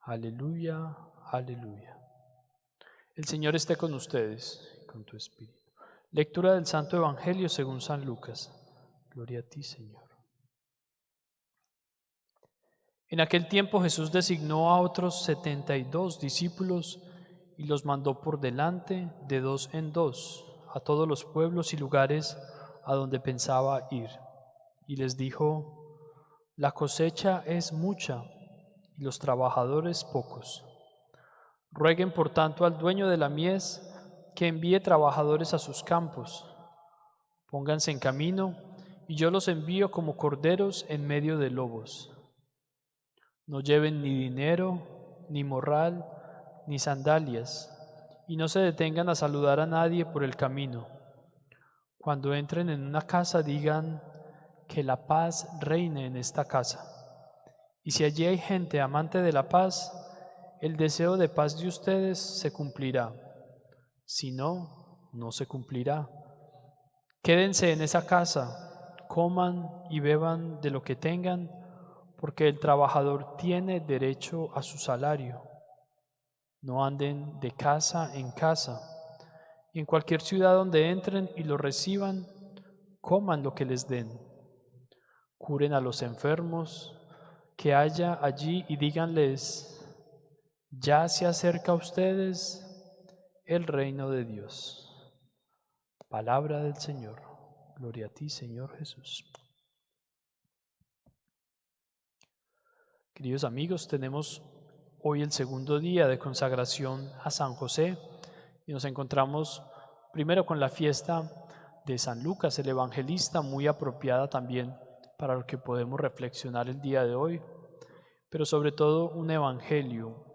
Aleluya, aleluya. El Señor esté con ustedes, con tu espíritu. Lectura del Santo Evangelio según San Lucas. Gloria a ti, Señor. En aquel tiempo Jesús designó a otros 72 discípulos y los mandó por delante de dos en dos a todos los pueblos y lugares a donde pensaba ir. Y les dijo: la cosecha es mucha y los trabajadores pocos. Rueguen por tanto al dueño de la mies que envíe trabajadores a sus campos. Pónganse en camino y yo los envío como corderos en medio de lobos. No lleven ni dinero, ni morral, ni sandalias, y no se detengan a saludar a nadie por el camino. Cuando entren en una casa, digan: que la paz reine en esta casa. Y si allí hay gente amante de la paz, el deseo de paz de ustedes se cumplirá. Si no, no se cumplirá. Quédense en esa casa, coman y beban de lo que tengan, porque el trabajador tiene derecho a su salario. No anden de casa en casa, y en cualquier ciudad donde entren y lo reciban, coman lo que les den. Curen a los enfermos que haya allí y díganles: ya se acerca a ustedes el reino de Dios. Palabra del Señor. Gloria a ti, Señor Jesús. Queridos amigos, tenemos hoy el segundo día de consagración a San José y nos encontramos primero con la fiesta de San Lucas, el evangelista, muy apropiada también para lo que podemos reflexionar el día de hoy, pero sobre todo un evangelio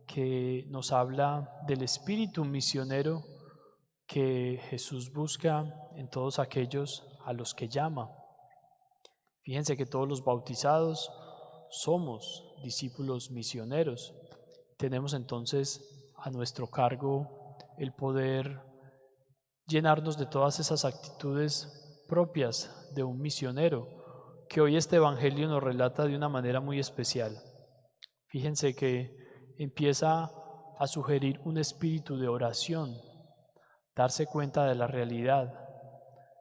que nos habla del espíritu misionero que Jesús busca en todos aquellos a los que llama. Fíjense que todos los bautizados somos discípulos misioneros. Tenemos entonces a nuestro cargo el poder llenarnos de todas esas actitudes propias de un misionero, que hoy este Evangelio nos relata de una manera muy especial. Fíjense que empieza a sugerir un espíritu de oración, darse cuenta de la realidad.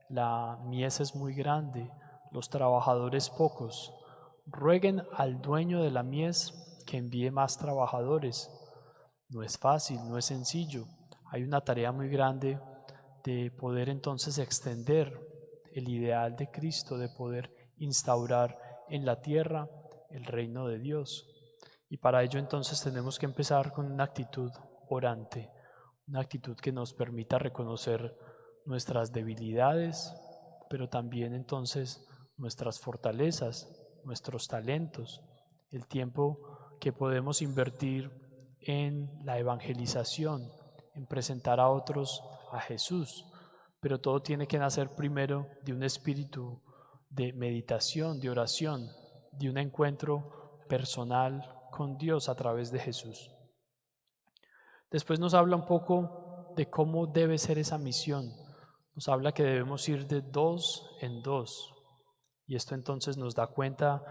La mies es muy grande, los trabajadores pocos. Rueguen al dueño de la mies que envíe más trabajadores. No es fácil, no es sencillo. Hay una tarea muy grande de poder entonces extender el ideal de Cristo, de poder instaurar en la tierra el reino de Dios. Y para ello entonces tenemos que empezar con una actitud orante, una actitud que nos permita reconocer nuestras debilidades, pero también entonces nuestras fortalezas, nuestros talentos, el tiempo que podemos invertir en la evangelización, en presentar a otros a Jesús, pero todo tiene que nacer primero de un espíritu de meditación, de oración, de un encuentro personal con Dios a través de Jesús. Después nos habla un poco de cómo debe ser esa misión. Nos habla que debemos ir de dos en dos. Y esto entonces nos da cuenta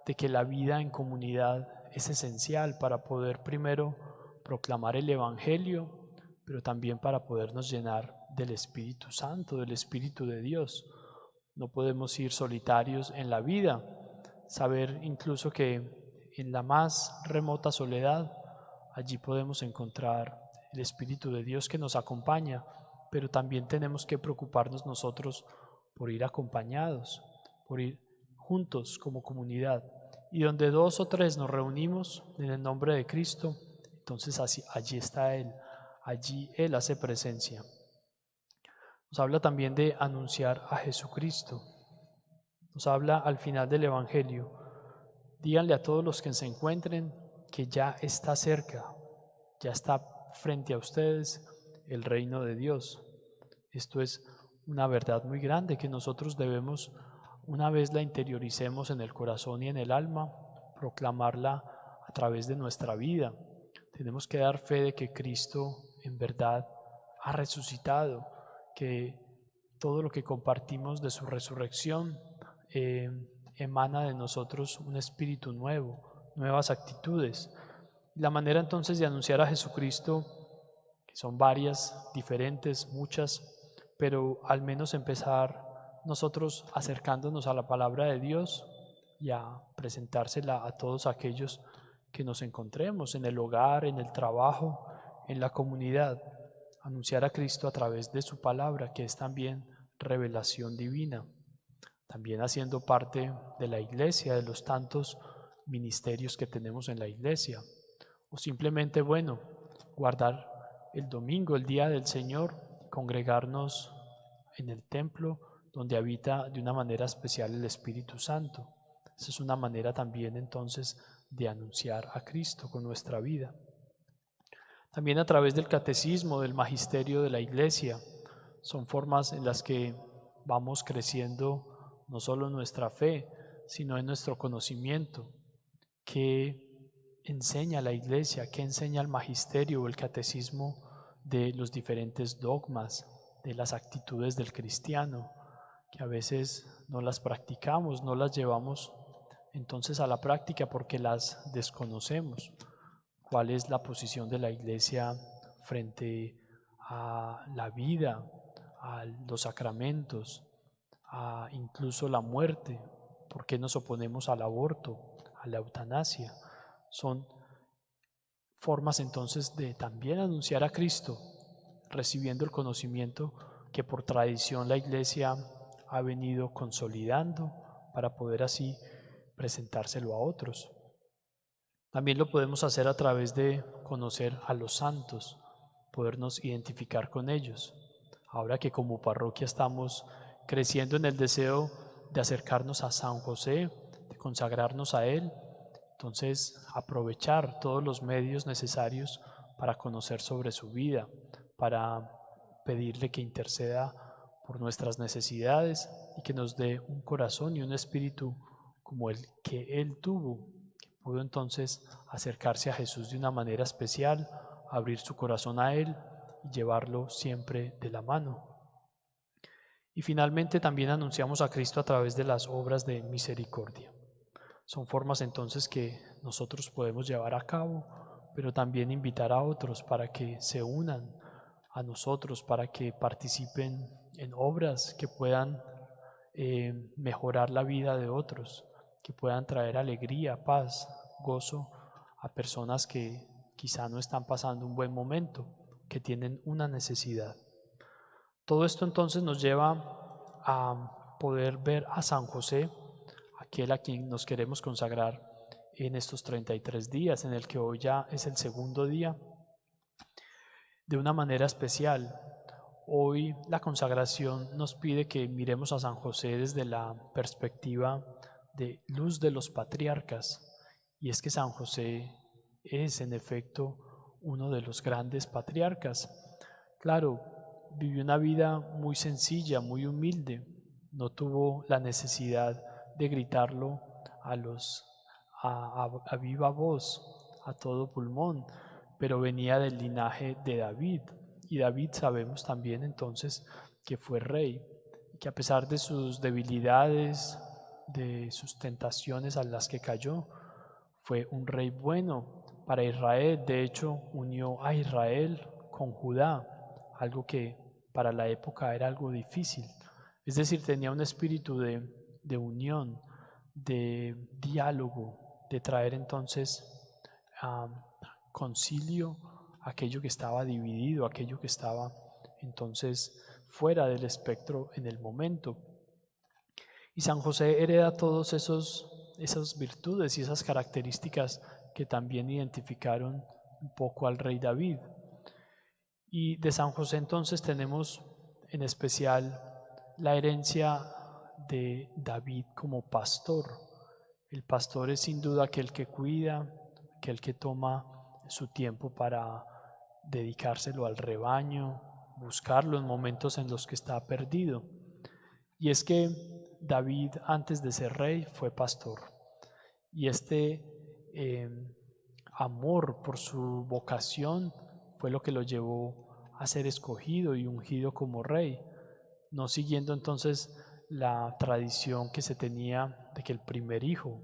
de que la vida en comunidad es esencial para poder primero proclamar el Evangelio, pero también para podernos llenar del Espíritu Santo, del Espíritu de Dios. No podemos ir solitarios en la vida. Saber incluso que en la más remota soledad, allí podemos encontrar el Espíritu de Dios que nos acompaña, pero también tenemos que preocuparnos nosotros por ir acompañados, por ir juntos como comunidad. Y donde dos o tres nos reunimos en el nombre de Cristo, entonces allí está Él, allí Él hace presencia. Nos habla también de anunciar a Jesucristo. Nos habla al final del Evangelio: díganle a todos los que se encuentren que ya está cerca, ya está frente a ustedes el reino de Dios. Esto es una verdad muy grande que nosotros debemos, una vez la interioricemos en el corazón y en el alma, proclamarla a través de nuestra vida. Tenemos que dar fe de que Cristo en verdad ha resucitado, que todo lo que compartimos de su resurrección emana de nosotros un espíritu nuevo, nuevas actitudes. La manera entonces de anunciar a Jesucristo, que son varias, diferentes, muchas, pero al menos empezar nosotros acercándonos a la palabra de Dios y a presentársela a todos aquellos que nos encontremos en el hogar, en el trabajo, en la comunidad. Anunciar a Cristo a través de su palabra, que es también revelación divina. También haciendo parte de la iglesia, de los tantos ministerios que tenemos en la iglesia. O simplemente, bueno, guardar el domingo, el día del Señor, congregarnos en el templo donde habita de una manera especial el Espíritu Santo. Esa es una manera también entonces de anunciar a Cristo con nuestra vida. También a través del catecismo, del magisterio de la iglesia, son formas en las que vamos creciendo no solo en nuestra fe, sino en nuestro conocimiento. ¿Qué enseña la iglesia? ¿Qué enseña el magisterio o el catecismo de los diferentes dogmas, de las actitudes del cristiano, que a veces no las practicamos, no las llevamos entonces a la práctica porque las desconocemos? ¿Cuál es la posición de la iglesia frente a la vida, a los sacramentos, a incluso la muerte? ¿Por qué nos oponemos al aborto, a la eutanasia? Son formas entonces de también anunciar a Cristo, recibiendo el conocimiento que por tradición la iglesia ha venido consolidando para poder así presentárselo a otros. También lo podemos hacer a través de conocer a los santos, podernos identificar con ellos. Ahora que como parroquia estamos creciendo en el deseo de acercarnos a San José, de consagrarnos a él, entonces aprovechar todos los medios necesarios para conocer sobre su vida, para pedirle que interceda por nuestras necesidades y que nos dé un corazón y un espíritu como el que él tuvo, que pudo entonces acercarse a Jesús de una manera especial, abrir su corazón a él y llevarlo siempre de la mano. Y finalmente también anunciamos a Cristo a través de las obras de misericordia. Son formas entonces que nosotros podemos llevar a cabo, pero también invitar a otros para que se unan a nosotros, para que participen en obras que puedan mejorar la vida de otros, que puedan traer alegría, paz, gozo a personas que quizá no están pasando un buen momento, que tienen una necesidad. Todo esto entonces nos lleva a poder ver a San José, aquel a quien nos queremos consagrar en estos 33 días, en el que hoy ya es el segundo día, de una manera especial. Hoy la consagración nos pide que miremos a San José desde la perspectiva de luz de los patriarcas, y es que San José es en efecto uno de los grandes patriarcas. Claro, vivió una vida muy sencilla, muy humilde, no tuvo la necesidad de gritarlo a viva voz, a todo pulmón, pero venía del linaje de David. Y David sabemos también entonces que fue rey, y que a pesar de sus debilidades, de sus tentaciones a las que cayó, fue un rey bueno para Israel. De hecho, unió a Israel con Judá, algo que para la época era algo difícil. Es decir, tenía un espíritu de unión, de diálogo, de traer entonces concilio aquello que estaba dividido, aquello que estaba entonces fuera del espectro en el momento. Y San José hereda todas esas virtudes y esas características que también identificaron un poco al rey David. Y de San José entonces tenemos en especial la herencia de David como pastor. El pastor es sin duda aquel que cuida, aquel que toma su tiempo para dedicárselo al rebaño, buscarlo en momentos en los que está perdido. Y es que David, antes de ser rey, fue pastor. Y este amor por su vocación fue lo que lo llevó a ser escogido y ungido como rey, no siguiendo entonces la tradición que se tenía de que el primer hijo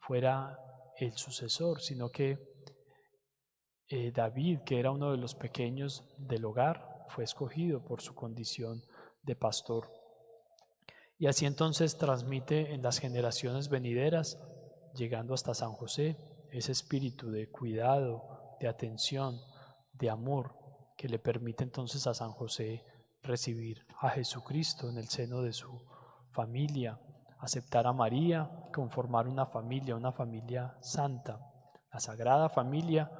fuera el sucesor, sino que David, que era uno de los pequeños del hogar, fue escogido por su condición de pastor. Y así entonces transmite en las generaciones venideras, llegando hasta San José, ese espíritu de cuidado, de atención, de amor, que le permite entonces a San José recibir a Jesucristo en el seno de su familia, aceptar a María, conformar una familia santa, la Sagrada Familia,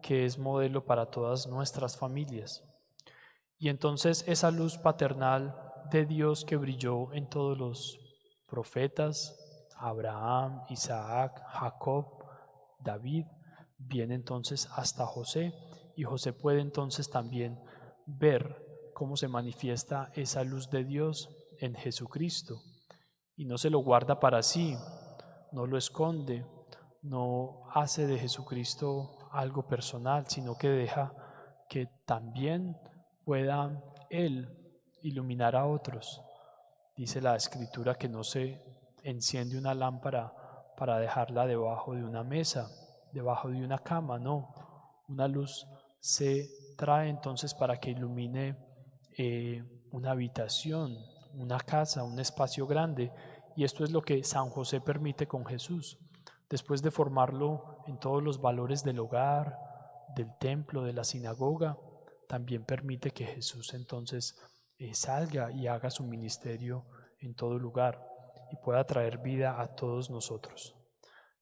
que es modelo para todas nuestras familias. Y entonces esa luz paternal de Dios que brilló en todos los profetas, Abraham, Isaac, Jacob, David, viene entonces hasta José, y José puede entonces también ver cómo se manifiesta esa luz de Dios en Jesucristo, y no se lo guarda para sí, no lo esconde, no hace de Jesucristo algo personal, sino que deja que también pueda Él iluminar a otros. Dice la Escritura que no se enciende una lámpara para dejarla debajo de una mesa, debajo de una cama, no. Una luz se trae entonces para que ilumine una habitación, una casa, un espacio grande. Y esto es lo que San José permite con Jesús. Después de formarlo en todos los valores del hogar, del templo, de la sinagoga, también permite que Jesús entonces salga y haga su ministerio en todo lugar y pueda traer vida a todos nosotros.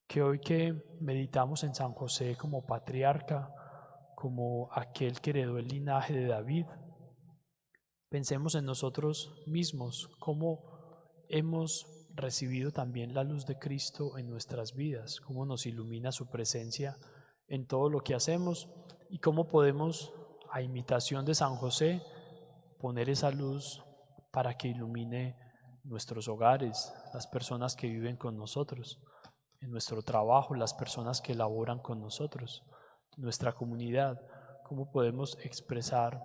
Que hoy que meditamos en San José como patriarca, como aquel que heredó el linaje de David, pensemos en nosotros mismos, cómo hemos recibido también la luz de Cristo en nuestras vidas, cómo nos ilumina su presencia en todo lo que hacemos y cómo podemos, a imitación de San José, poner esa luz para que ilumine nuestros hogares, las personas que viven con nosotros, en nuestro trabajo, las personas que laboran con nosotros, nuestra comunidad, cómo podemos expresar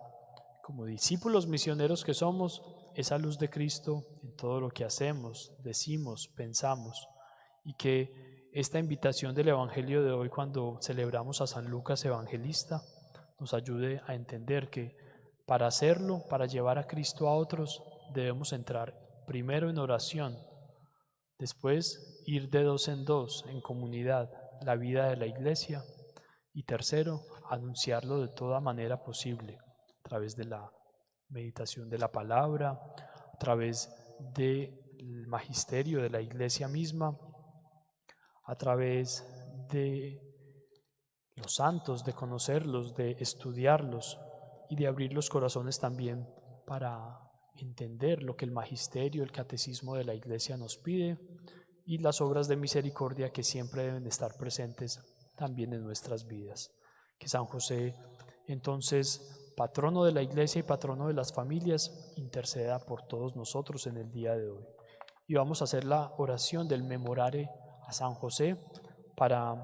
como discípulos misioneros que somos esa luz de Cristo en todo lo que hacemos, decimos, pensamos, y que esta invitación del Evangelio de hoy, cuando celebramos a San Lucas Evangelista, nos ayude a entender que para hacerlo, para llevar a Cristo a otros, debemos entrar primero en oración, después ir de dos en dos en comunidad, la vida de la iglesia, y tercero, anunciarlo de toda manera posible, a través de la meditación de la palabra, a través del magisterio de la iglesia misma, a través de los santos, de conocerlos, de estudiarlos y de abrir los corazones también para entender lo que el magisterio, el catecismo de la iglesia nos pide y las obras de misericordia que siempre deben estar presentes también en nuestras vidas. Que San José, entonces, patrono de la iglesia y patrono de las familias, interceda por todos nosotros en el día de hoy. Y vamos a hacer la oración del memorare a San José para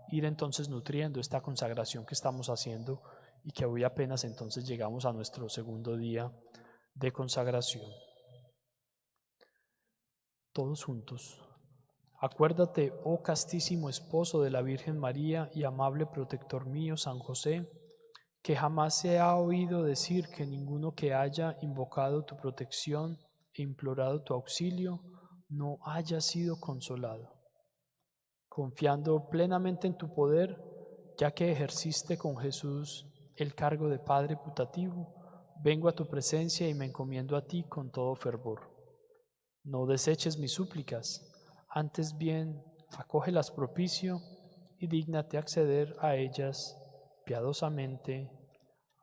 ir entonces nutriendo esta consagración que estamos haciendo y que hoy apenas entonces llegamos a nuestro segundo día de consagración. Todos juntos. Acuérdate, oh castísimo esposo de la Virgen María y amable protector mío, San José, que jamás se ha oído decir que ninguno que haya invocado tu protección e implorado tu auxilio no haya sido consolado. Confiando plenamente en tu poder, ya que ejerciste con Jesús el cargo de Padre putativo, vengo a tu presencia y me encomiendo a ti con todo fervor. No deseches mis súplicas, antes bien acógelas propicio y dígnate acceder a ellas piadosamente.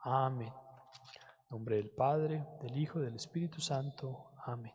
Amén. En nombre del Padre, del Hijo y del Espíritu Santo. Amén.